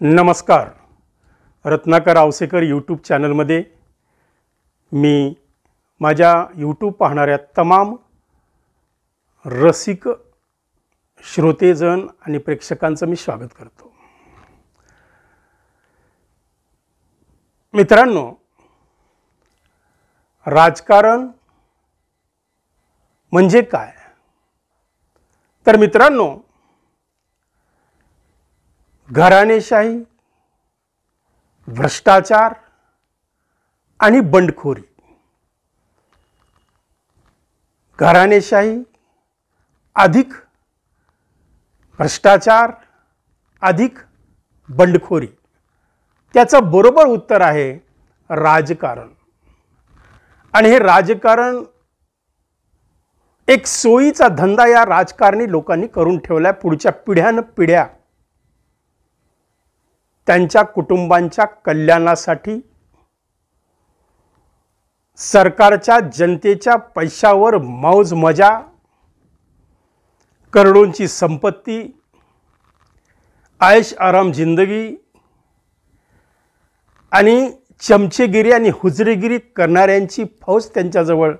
नमस्कार. रत्नाकर आवसेकर यूट्यूब चॅनलमध्ये मी माझ्या यूट्यूब पाहणाऱ्या तमाम रसिक श्रोतेजन आणि प्रेक्षकांचं मी स्वागत करतो. मित्रांनो, राजकारण म्हणजे काय? तर मित्रांनो, घराणेशाही, भ्रष्टाचार आणि बंडखोरी. घराणेशाही अधिक भ्रष्टाचार अधिक बंडखोरी, त्याचं बरोबर उत्तर आहे राजकारण. आणि हे राजकारण एक सोयीचा धंदा या राजकारणी लोकांनी करून ठेवला आहे. पुढच्या पिढ्यानपिढ्या त्यांच्या कुटुंबांच्या कल्याणासाठी सरकारच्या जनतेच्या पैशावर मौज मजा, करोडोंची संपत्ती, ऐश आराम जिंदगी आणि चमचेगिरी आणि हुजरेगिरी करणाऱ्यांची फौज त्यांच्याजवळ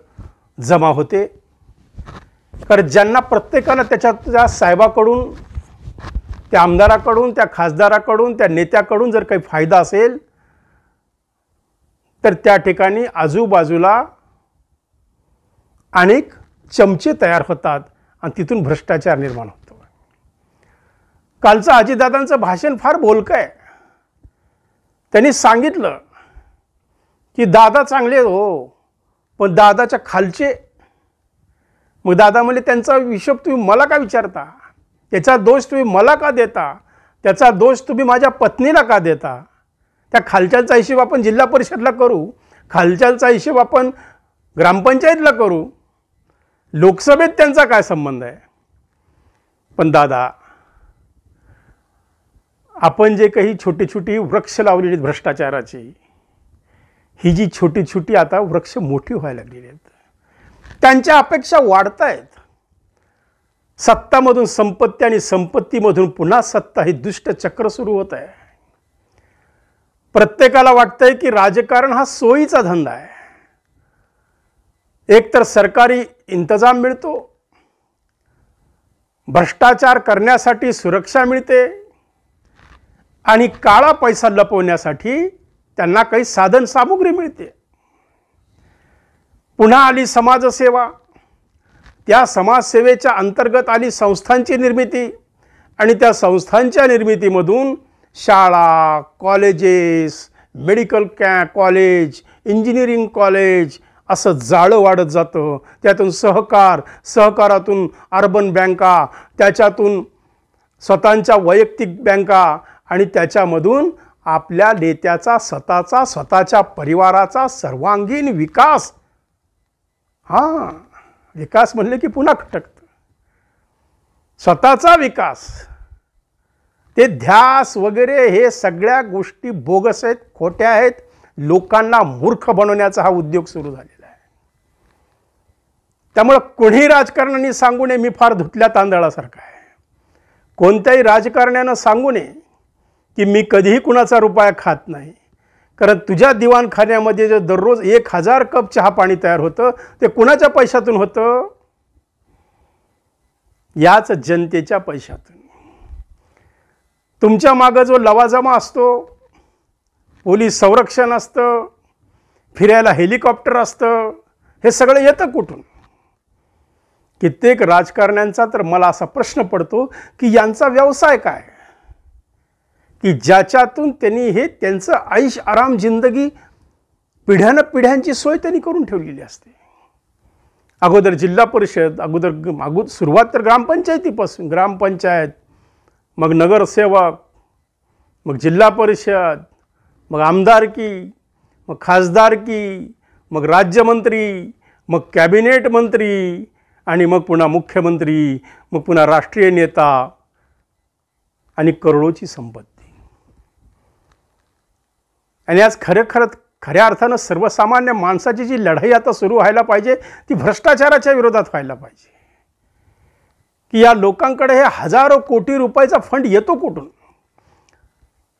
जमा होते. कारण ज्यांना प्रत्येकाला त्या साहेबाकडून, त्या आमदाराकडून, त्या खासदाराकडून, त्या नेत्याकडून जर काही फायदा असेल तर त्या ठिकाणी आजूबाजूला अनेक चमचे तयार होतात आणि तिथून भ्रष्टाचार निर्माण होतो. कालचं अजितदादांचं भाषण फार बोलकं आहे. त्यांनी सांगितलं की दादा चांगले हो, पण दादाच्या खालचे. मग दादा म्हणले, त्यांचा हिशोब तुम्ही मला का विचारता? त्याचा दोष तुम्ही मला का देता? त्याचा दोष तुम्ही माझ्या पत्नीला का देता? त्या खालच्यांचा हिशोब आपण जिल्हा परिषदला करू, खालच्यांचा हिशोब आपण ग्रामपंचायतला करू, लोकसभेत त्यांचा काय संबंध आहे? पण दादा, आपण जे काही छोटी छोटी वृक्ष लावलेली भ्रष्टाचाराची, ही जी छोटी छोटी आता वृक्ष मोठी व्हायला लागलेली आहेत, त्यांच्या अपेक्षा वाढत आहेत. सत्तामधून संपत्ती आणि संपत्तीमधून पुन्हा सत्ता, हे दुष्ट चक्र सुरू होत आहे. प्रत्येकाला वाटतंय की राजकारण हा सोयीचा धंदा आहे. एकतर सरकारी इंतजाम मिळतो, भ्रष्टाचार करण्यासाठी सुरक्षा मिळते आणि काळा पैसा लपवण्यासाठी त्यांना काही साधन सामुग्री मिळते. पुन्हा आली समाजसेवा. त्या समाजसेवेच्या अंतर्गत आली संस्थांची निर्मिती आणि त्या संस्थांच्या निर्मितीमधून शाळा, colleges, medical college, engineering college असं जाळं वाढत जातं. त्यातून सहकारातून अर्बन बँका, त्याच्यातून स्वतःच्या वैयक्तिक बँका आणि त्याच्यामधून आपल्या नेत्याचा स्वतःच्या परिवाराचा सर्वांगीण विकास. विकास म्हणले की पुन्हा खटकतं. स्वतःचा विकास, ते ध्यास वगैरे, हे सगळ्या गोष्टी बोगस आहेत, खोट्या आहेत. लोकांना मूर्ख बनवण्याचा हा उद्योग सुरू झालेला आहे. त्यामुळे कोणीही राजकारण्यांनी सांगू नये मी फार धुतल्या तांदळासारखा आहे. कोणत्याही राजकारण्यानं सांगू नये की मी कधीही कुणाचा रुपया खात नाही. कारण तुझ्या दिवाणखान्यामध्ये जे दररोज 1000 कप चहा पाणी तयार होतं, ते कुणाच्या पैशातून होतं? याच जनतेच्या पैशातून. तुमच्या मागं जो लवाजमा असतो, पोलीस संरक्षण असतं, फिरायला हेलिकॉप्टर असतं, हे सगळं येतं कुठून? कित्येक राजकारण्यांचा तर मला असा प्रश्न पडतो की यांचा व्यवसाय काय, की ज्याच्यातून त्यांनी हे त्यांचं ऐश आराम जिंदगी पिढ्यानपिढ्यांची सोय त्यांनी करून ठेवलेली असते. अगोदर जिल्हा परिषद, अगोदर सुरुवात तर ग्रामपंचायतीपासून, ग्रामपंचायत, मग नगरसेवक, मग जिल्हा परिषद, मग आमदारकी, मग खासदारकी, मग राज्यमंत्री, मग कॅबिनेट मंत्री आणि मग पुन्हा मुख्यमंत्री, मग पुन्हा राष्ट्रीय नेता आणि करोडोची संपत्ती. आणि आज खऱ्या अर्थानं सर्वसामान्य माणसाची जी लढाई आता सुरू व्हायला पाहिजे, ती भ्रष्टाचाराच्या विरोधात व्हायला पाहिजे. की या लोकांकडे हे हजारो कोटी रुपयाचा फंड येतो कुठून?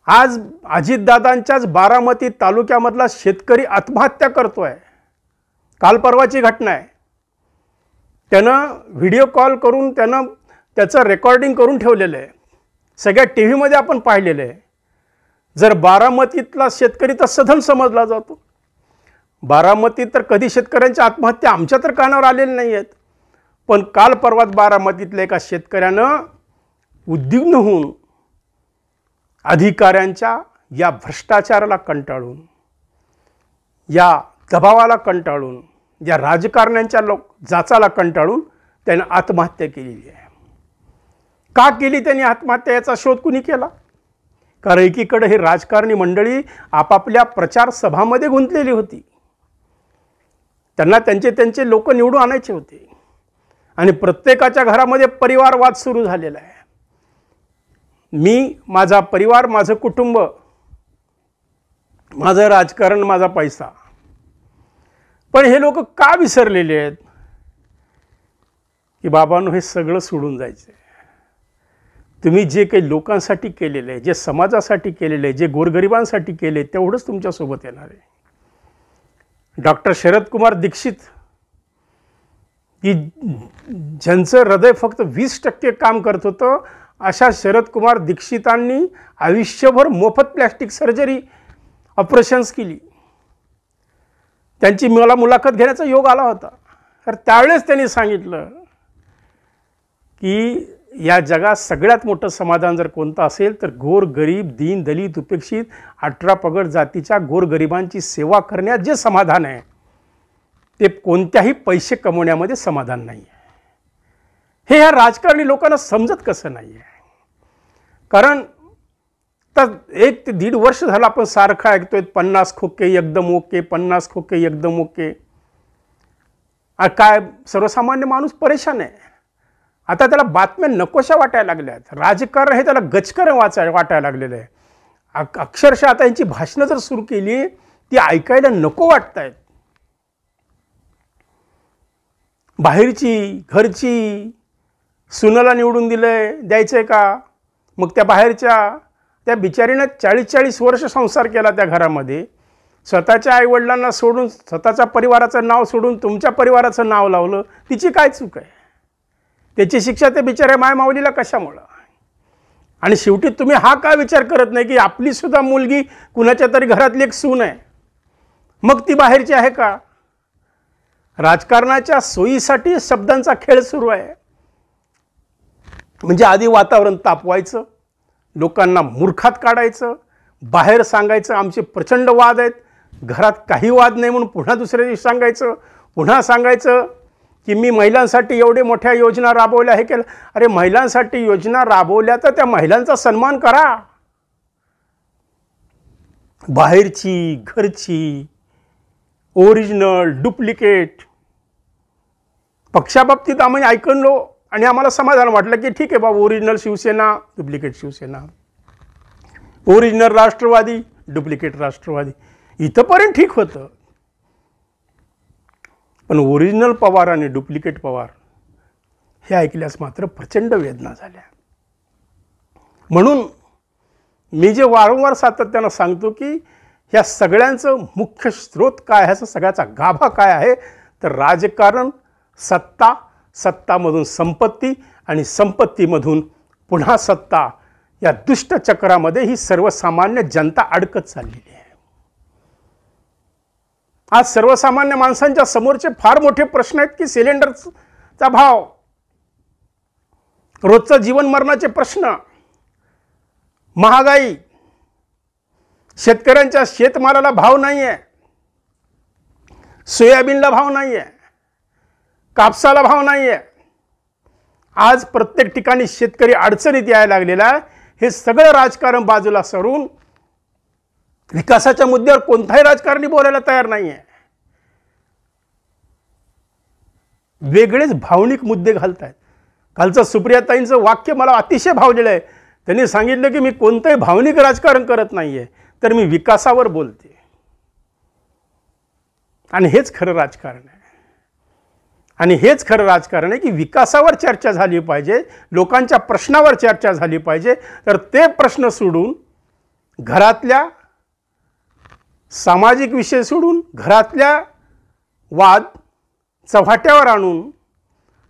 आज अजितदादांच्याच बारामती तालुक्यामधला शेतकरी आत्महत्या करतोय. काल परवाची घटना आहे. त्यानं व्हिडिओ कॉल करून त्यानं त्याचं रेकॉर्डिंग करून ठेवलेलं आहे. सगळ्या टी व्हीमध्ये आपण पाहिलेलं आहे. जर बारामतीतला शेतकरी तर सधन समजला जातो. बारामतीत तर कधी शेतकऱ्यांच्या आत्महत्या आमच्या तर कानावर आलेल्या नाही आहेत. पण काल परवात बारामतीतल्या एका शेतकऱ्यानं उद्विग्न होऊन अधिकाऱ्यांच्या या भ्रष्टाचाराला कंटाळून, या दबावाला कंटाळून, या राजकारण्यांच्या जाचाला कंटाळून त्यानं आत्महत्या केलेली आहे. का केली त्यांनी आत्महत्या याचा शोध कुणी केला? कारण एकीकडे हे राजकारणी मंडळी आपापल्या प्रचार सभामध्ये गुंतलेली होती. त्यांना त्यांचे लोक निवडून आणायचे होते आणि प्रत्येकाच्या घरामध्ये परिवारवाद सुरू झालेला आहे. मी, माझा परिवार, माझं कुटुंब, माझं राजकारण, माझा पैसा. पण हे लोक का विसरलेले आहेत की बाबांनो हे सगळं सोडून जायचं आहे. तुम्ही जे काही लोकांसाठी केलेलं आहे, जे समाजासाठी केलेलं आहे, जे गोरगरिबांसाठी केले तेवढंच तुमच्यासोबत येणार आहे. डॉक्टर शरद कुमार दीक्षित की ज्यांचं हृदय फक्त 20% काम करत होतं, अशा शरद कुमार दीक्षितांनी आयुष्यभर मोफत प्लॅस्टिक सर्जरी ऑपरेशन्स केली. त्यांची मला मुलाखत घेण्याचा योग आला होता. तर त्यावेळेस त्यांनी सांगितलं की या जगात सगळ्यात मोठं समाधान जर कोणतं असेल तर गोरगरीब, दीन, दलित, उपेक्षित, 18 पगड जातीच्या गोरगरिबांची सेवा करण्यात जे समाधान आहे ते कोणत्याही पैसे कमवण्यामध्ये समाधान नाही आहे. हे ह्या राजकारणी लोकांना समजत कसं नाही आहे. कारण तर 1 ते 1.5 वर्ष झालं आपण सारखं ऐकतोय 50 खोके एकदम ओके, 50 खोके एकदम ओके. काय सर्वसामान्य माणूस परेशान आहे. आता त्याला बातम्या नकोशा वाटायला लागल्यात. राजकारण हे त्याला गचकरण वाटायला लागलेलं आहे. अक्षरशः आता यांची भाषणं जर सुरू केली ती ऐकायला नको वाटत आहेत. बाहेरची, घरची, सुनाला निवडून द्यायचंय का? मग त्या बाहेरच्या त्या बिचारीनं 40-40 वर्ष संसार केला त्या घरामध्ये. स्वतःच्या आईवडिलांना सोडून, स्वतःच्या परिवाराचं नाव सोडून तुमच्या परिवाराचं नाव लावलं. तिची काय चूक आहे? त्याची शिक्षा त्या बिचाऱ्या मायमाऊलीला कशामुळं? आणि शेवटी तुम्ही हा का विचार करत नाही की आपलीसुद्धा मुलगी कुणाच्या तरी घरातली एक सून आहे, मग ती बाहेरची आहे का? राजकारणाच्या सोयीसाठी शब्दांचा खेळ सुरू आहे. म्हणजे आधी वातावरण तापवायचं, लोकांना मूर्खात काढायचं, बाहेर सांगायचं आमचे प्रचंड वाद आहेत, घरात काही वाद नाही म्हणून पुन्हा दुसऱ्या दिवशी सांगायचं, पुन्हा सांगायचं की मी महिलांसाठी एवढे मोठ्या योजना राबवल्या, हे केलं. अरे महिलांसाठी योजना राबवल्या तर त्या महिलांचा सन्मान करा. बाहेरची, घरची, ओरिजिनल, डुप्लिकेट पक्षाबाबतीत आम्ही ऐकलो आणि आम्हाला समाधान वाटलं की ठीक आहे बाबा, original Shiv Sena, duplicate Shiv Sena, original Rashtrawadi, duplicate Rashtrawadi, इथंपर्यंत ठीक होतं. पण ओरिजिनल पवार आणि डुप्लिकेट पवार हे ऐकल्यास मात्र प्रचंड वेदना झाल्या. म्हणून मी जे वारंवार सातत्यानं सांगतो की ह्या सगळ्यांचं मुख्य स्रोत काय, ह्याचा सगळ्याचा गाभा काय आहे तर राजकारण, सत्ता, सत्तामधून संपत्ती आणि संपत्तीमधून पुन्हा सत्ता, या दुष्ट चक्रामध्ये ही सर्वसामान्य जनता अडकत चाललेली आहे. आज सर्वसामान्य माणसांच्या समोरचे फार मोठे प्रश्न आहेत की सिलेंडरचा भाव, रोजचं जीवन मरणाचे प्रश्न, महागाई, शेतकऱ्यांच्या शेतमालाला भाव नाही आहे, सोयाबीनला भाव नाही आहे, कापसाला भाव नाही आहे. आज प्रत्येक ठिकाणी शेतकरी अडचणीत यायला लागलेला आहे. हे सगळं राजकारण बाजूला सरून विकासाच्या मुद्द्यावर कोणताही राजकारणी बोलायला तयार नाही आहे. वेगळेच भावनिक मुद्दे घालत आहेत. कालचं सुप्रियाताईंचं वाक्य मला अतिशय भावलेलं आहे. त्यांनी सांगितलं की मी कोणतंही भावनिक राजकारण करत नाही आहे, तर मी विकासावर बोलते. आणि हेच खरं राजकारण आहे. आणि हेच खरं राजकारण आहे की विकासावर चर्चा झाली पाहिजे, लोकांच्या प्रश्नावर चर्चा झाली पाहिजे. तर ते प्रश्न सोडून घरातल्या सामाजिक विषय सोडून घरातल्या वाद चव्हाट्यावर आणून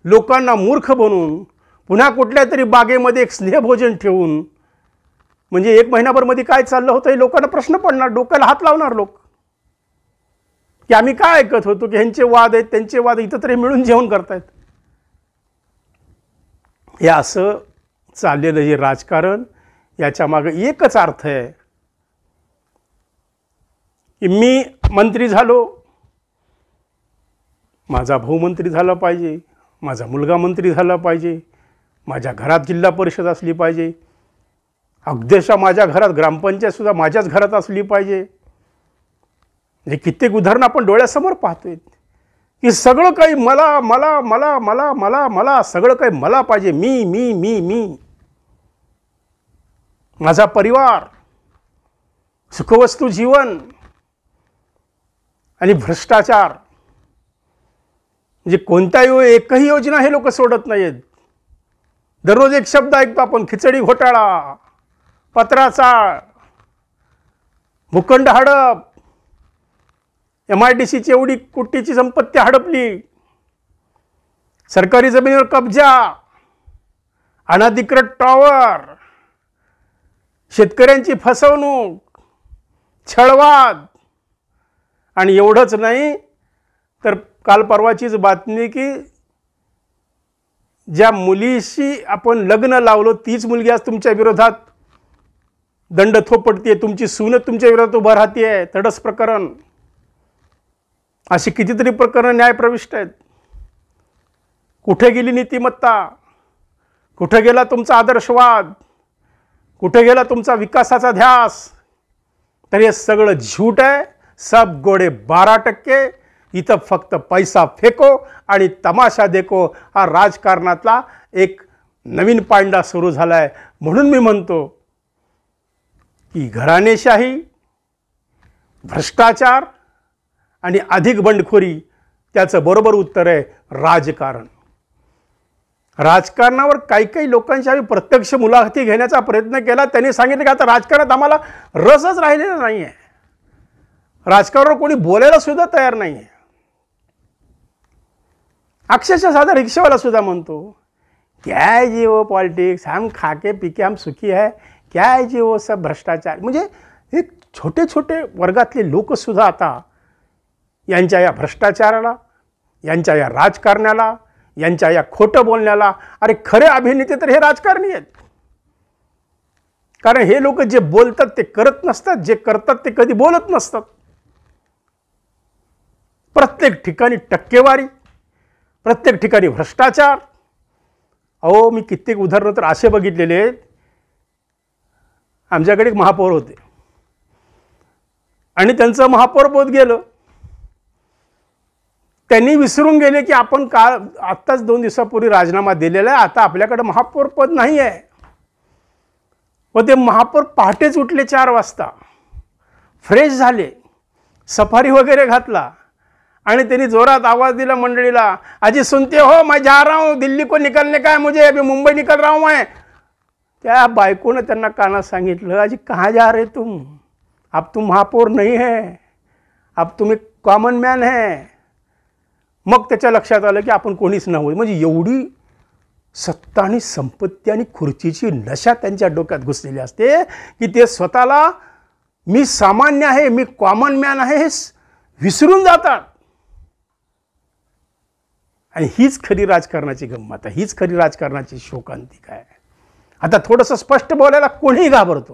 लोकांना मूर्ख बनवून पुन्हा कुठल्या तरी बागेमध्ये एक स्नेहभोजन ठेवून, म्हणजे 1 महिनाभरमध्ये काय चाललं होतं हे लोकांना प्रश्न पडणार, डोक्याला हात लावणार लोक की आम्ही काय ऐकत होतो की ह्यांचे वाद आहेत त्यांचे वाद, इथं तरी मिळून जेवण करतायत. हे असं चाललेलं हे राजकारण, याच्या मागे एकच अर्थ आहे की मी मंत्री झालो, माझा भाऊ मंत्री झाला पाहिजे, माझा मुलगा मंत्री झाला पाहिजे, माझ्या घरात जिल्हा परिषद असली पाहिजे, अक्षरशः माझ्या घरात ग्रामपंचायतसुद्धा माझ्याच घरात असली पाहिजे. हे कित्येक उदाहरणं आपण डोळ्यासमोर पाहतोय की सगळं काही मला मला मला मला मला मला सगळं काही मला पाहिजे, मी मी मी मी माझा परिवार, सुखवस्तू जीवन आणि भ्रष्टाचार. म्हणजे कोणत्याही एकही योजना हे लोक सोडत नाहीत. दररोज एक शब्द ऐकतो आपण, खिचडी घोटाळा, पत्राचाळ, भूखंड हडप, MIDCची एवढी कोटीची संपत्ती हडपली, सरकारी जमिनीवर कब्जा, अनधिकृत टॉवर, शेतकऱ्यांची फसवणूक, छळवाद. आणि एवढंच नाही तर काल परवाचीच बातमी की ज्या मुलीशी आपण लग्न लावलं तीच मुलगी आज तुमच्या विरोधात दंड थोपटते, तुमची सून तुमच्या विरोधात उभं राहते, तडस प्रकरण. अशी कितीतरी प्रकरणं न्यायप्रविष्ट आहेत. कुठे गेली नीतिमत्ता, कुठे गेला तुमचा आदर्शवाद, कुठे गेला तुमचा विकासाचा ध्यास. तर हे सगळं झूट आहे, सब गोडे 12%. इथं फक्त पैसा फेको आणि तमाशा देखो हा राजकारणातला एक नवीन पांडा सुरू झाला आहे. म्हणून मी म्हणतो की घराणेशाही, भ्रष्टाचार आणि अधिक बंडखोरी, त्याचं बरोबर उत्तर आहे राजकारण. राजकारणावर काही काही लोकांच्या आम्ही प्रत्यक्ष मुलाखती घेण्याचा प्रयत्न केला. त्यांनी सांगितलं की आता राजकारणात आम्हाला रसच राहिलेला नाही आहे, राजकारणावर कोणी बोलायला सुद्धा तयार नाही आहे. अक्षरशः साधा रिक्षावाला सुद्धा म्हणतो क्या है जी वो पॉलिटिक्स, हम खाके पीके हम सुखी है, क्या है जी वो सब भ्रष्टाचार. म्हणजे एक छोटे छोटे वर्गातले लोकसुद्धा आता यांच्या या भ्रष्टाचाराला, यांच्या या राजकारणाला, यांच्या या खोटं बोलण्याला, अरे खरे अभिनेते तर हे राजकारणी आहेत. कारण हे लोक जे बोलतात ते करत नसतात, जे करतात ते कधी बोलत नसतात. प्रत्येक ठिकाणी टक्केवारी, प्रत्येक ठिकाणी भ्रष्टाचार. अहो मी कित्येक उदाहरणं तर असे बघितलेले आहेत. आमच्याकडे एक महापौर होते आणि त्यांचं महापौरपद गेलं. त्यांनी विसरून गेले की आपण आत्ताच 2 दिवसापूर्वी राजीनामा दिलेला आहे, आता आपल्याकडे महापौरपद नाही आहे. व ते महापौर पहाटेच उठले 4 वाजता, फ्रेश झाले, सफारी वगैरे घातला आणि त्यांनी जोरात आवाज दिला मंडळीला, अजी सुनते हो मैं जा रहा हूँ, दिल्ली को निकलने का है मुझे, अभी मुंबई निकल रहा हूँ मैं. त्या बायकोने त्यांना कानात सांगितलं, अजी कहाँ जा रहे तुम, अब तुम महापौर नहीं है, अब तुम एक कॉमन मॅन है. मग त्याच्या लक्षात आलं की आपण कोणीच नव्हतो. म्हणजे एवढी सत्ता आणि संपत्ती आणि खुर्चीची नशा त्यांच्या डोक्यात घुसलेली असते की ते स्वतःला मी सामान्य आहे, मी कॉमन मॅन आहे हे विसरून जातात. आणि हीच खरी राजकारणाची गंमत आहे, हीच खरी राजकारणाची शोकांतिका आहे. आता थोडंसं स्पष्ट बोलायला कोणीही घाबरतो.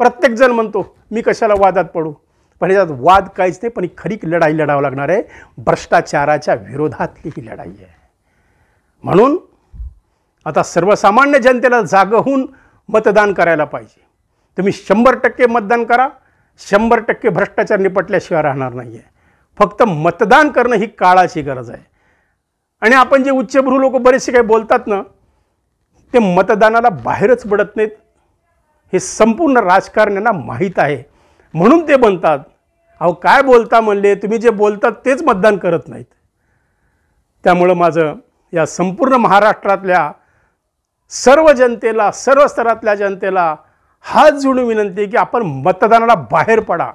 प्रत्येकजण म्हणतो मी कशाला वादात पडू, पण ह्याच्यात वाद काहीच नाही, पण ही खरी लढाई लढावं लागणार आहे. भ्रष्टाचाराच्या विरोधातली ही लढाई आहे. म्हणून आता सर्वसामान्य जनतेला जागं होऊन मतदान करायला पाहिजे. तुम्ही 100% मतदान करा, 100% भ्रष्टाचार निपटल्याशिवाय राहणार नाही आहे. फक्त मतदान करणं ही काळाची गरज आहे. आणि आपण जे उच्चभ्रू लोक बरेचसे काही बोलतात ना, ते मतदानाला बाहेरच पडत नाहीत. हे संपूर्ण राजकारण्यांना माहीत आहे, म्हणून ते म्हणतात अहो काय बोलता म्हणले, तुम्ही जे बोलतात तेच मतदान करत नाहीत. त्यामुळं माझं या संपूर्ण महाराष्ट्रातल्या सर्व जनतेला, सर्व स्तरातल्या जनतेला हात जोडून विनंती आहे की आपण मतदानाला बाहेर पडा.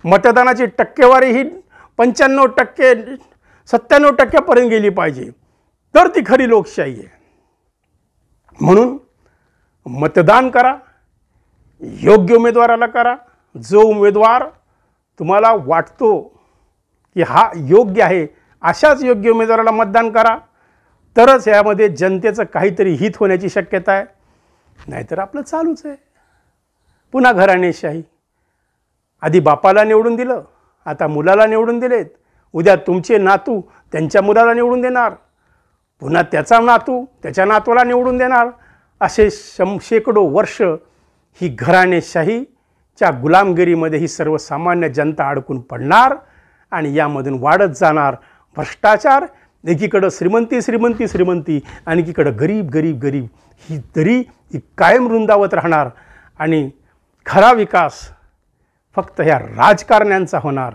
मतदानाची टक्केवारी ही 95% 97% गेली पाहिजे, तर ती खरी लोकशाही आहे. म्हणून मतदान करा, योग्य उमेदवाराला करा. जो उमेदवार तुम्हाला वाटतो की हा योग्य आहे, अशाच योग्य उमेदवाराला मतदान करा, तरच यामध्ये जनतेचं काहीतरी हित होण्याची शक्यता आहे. नाहीतर आपलं चालूच आहे पुन्हा घराणेशाही. आधी बापाला निवडून दिलं, आता मुलाला निवडून दिलेत, उद्या तुमचे नातू त्यांच्या मुलाला निवडून देणार, पुन्हा त्याचा नातू त्याच्या नातूला निवडून देणार. असे शेकडो वर्ष ही घराणेशाहीच्या गुलामगिरीमध्ये ही सर्वसामान्य जनता अडकून पडणार आणि यामधून वाढत जाणार भ्रष्टाचार. एकीकडं श्रीमंती श्रीमंती श्रीमंती आणि एकीकडं गरीब गरीब गरीब. ही दरी ही कायम रुंदावत राहणार आणि खरा विकास फक्त ह्या राजकारण्यांचा होणार.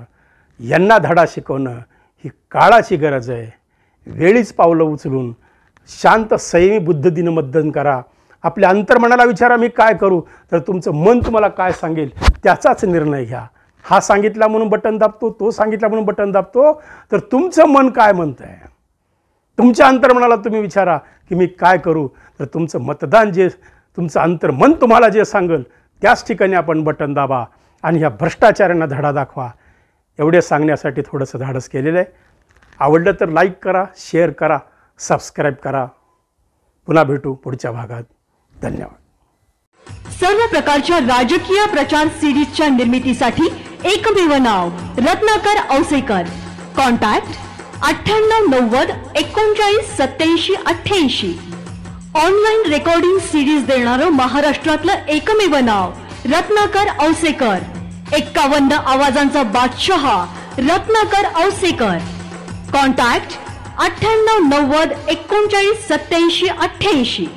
यांना धडा शिकवणं ही काळाची गरज आहे. वेळीच पावलं उचलून शांत संयमी बुद्ध दिनमतदान करा. आपल्या अंतर्मनाला विचारा मी काय करू, तर तुमचं मन तुम्हाला काय सांगेल त्याचाच निर्णय घ्या. हा सांगितला म्हणून बटन दाबतो, तो सांगितला म्हणून बटन दाबतो, तर तुमचं मन काय म्हणतं आहे? तुमच्या अंतर्मनाला तुम्ही विचारा की मी काय करू, तर तुमचं मतदान जे तुमचं अंतर्मन तुम्हाला जे सांगेल त्याच ठिकाणी आपण बटन दाबा आणि ह्या भ्रष्टाचारांना धडा दाखवा. एवढे सांगण्यासाठी थोडंसं धाडस केलेलं आहे. आवडलं तर लाईक करा, शेअर करा, सबस्क्राईब करा. पुन्हा भेटू पुढच्या भागात. धन्यवाद. सर्व प्रकारच्या राजकीय प्रचार सीरीजच्या निर्मितीसाठी एकमेव नाव Ratnakar Ausekar. Contact 9890 39 87 88. Online recording series देणारं महाराष्ट्रातलं एकमेव नाव रत्नाकर औसेकर. 51 आवाजांचा बादशहा रत्नाकर औसेकर. कॉन्टॅक्ट 9890 39 87 88.